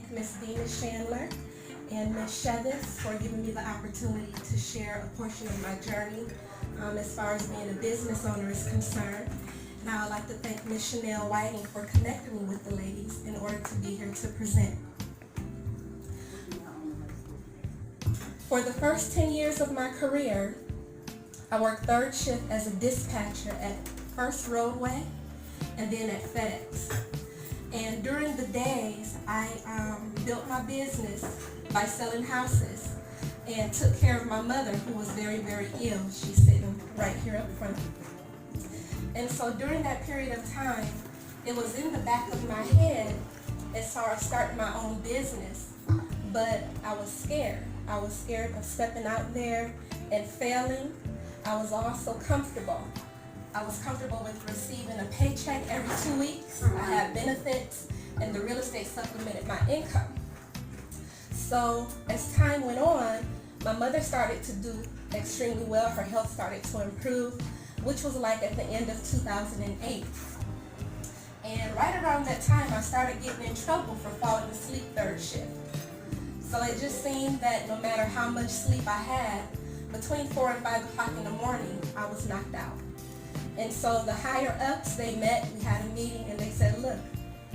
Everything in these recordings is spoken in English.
thank Miss Dina Chandler and Miss Chevis for giving me the opportunity to share a portion of my journey as far as being a business owner is concerned. And I would like to thank Miss Chanel Whiting for connecting me with the ladies in order to be here to present. For the first 10 years of my career, I worked third shift as a dispatcher at First Roadway and then at FedEx. And during the days, I built my business by selling houses and took care of my mother, who was very, very ill. She's sitting right here up front. And so during that period of time, it was in the back of my head as far as starting my own business, but I was scared. I was scared of stepping out there and failing. I was also comfortable. I was comfortable with receiving a paycheck every 2 weeks. I had benefits, and the real estate supplemented my income. So as time went on, my mother started to do extremely well. Her health started to improve, which was like at the end of 2008. And right around that time, I started getting in trouble for falling asleep third shift. So it just seemed that no matter how much sleep I had, between 4 and 5 o'clock in the morning, I was knocked out. And so the higher ups, they met, we had a meeting, and they said, look,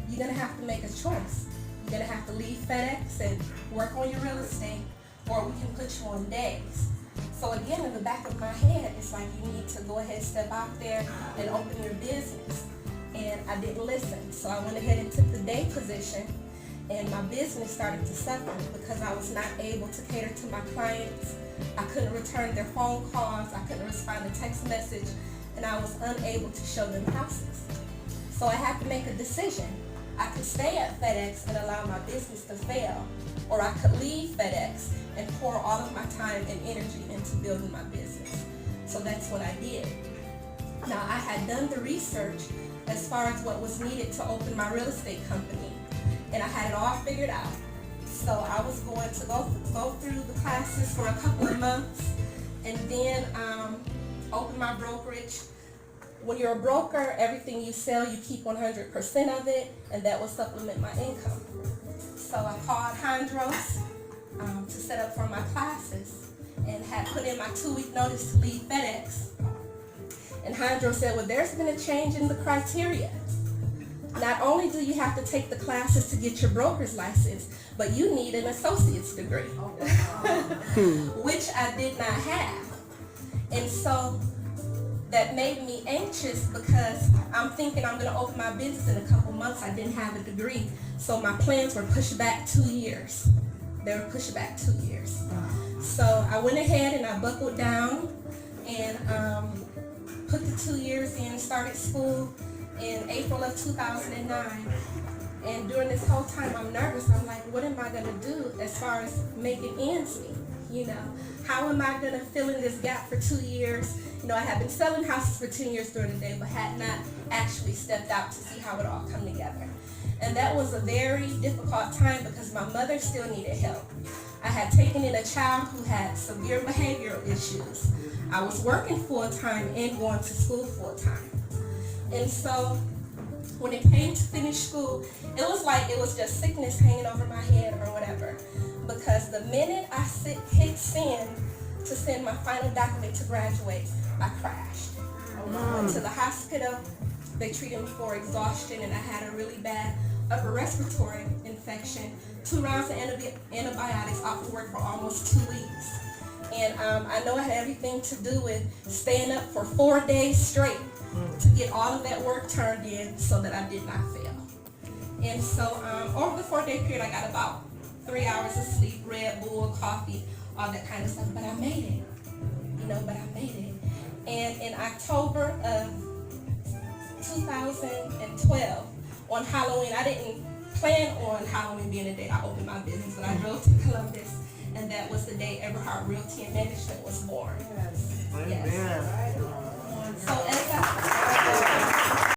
you're gonna have to make a choice. You're gonna have to leave FedEx and work on your real estate, or we can put you on days. So again, in the back of my head, it's like you need to go ahead, step out there and open your business. And I didn't listen. So I went ahead and took the day position, and my business started to suffer because I was not able to cater to my clients. I couldn't return their phone calls. I couldn't respond to text message, and I was unable to show them houses. So I had to make a decision. I could stay at FedEx and allow my business to fail, or I could leave FedEx and pour all of my time and energy into building my business. So that's what I did. Now, I had done the research as far as what was needed to open my real estate company, and I had it all figured out. So I was going to go through the classes for a couple of months and then open my brokerage. When you're a broker, everything you sell, you keep 100% of it, and that will supplement my income. So I called Hondros to set up for my classes and had put in my 2-week notice to leave FedEx. And Hondros said, well, there's been a change in the criteria. Not only do you have to take the classes to get your broker's license, but you need an associate's degree, which I did not have. And so that made me anxious because I'm thinking I'm going to open my business in a couple months. I didn't have a degree, so my plans were pushed back 2 years. They were pushed back 2 years. So I went ahead and I buckled down and put the 2 years in, started school in April of 2009. And during this whole time, I'm nervous. I'm like, what am I going to do as far as making ends meet? You know, how am I going to fill in this gap for 2 years? You know, I had been selling houses for 10 years during the day, but had not actually stepped out to see how it all come together. And that was a very difficult time because my mother still needed help. I had taken in a child who had severe behavioral issues. I was working full-time and going to school full-time. And so when it came to finish school, it was like it was just sickness hanging over my head or whatever. Because the minute I hit send to send my final document to graduate, I crashed. I went to the hospital. They treated me for exhaustion, and I had a really bad upper respiratory infection. 2 rounds of antibiotics, off of work for almost 2 weeks. And I know it had everything to do with staying up for 4 days straight to get all of that work turned in so that I did not fail. And so over the 4-day period, I got about 3 hours of sleep, Red Bull, coffee, all that kind of stuff. But I made it, but I made it. And in October of 2012, on Halloween, I didn't plan on Halloween being the day I opened my business, but I drove to Columbus, and that was the day Eberhardt Realty and Management was born. Yes. So as I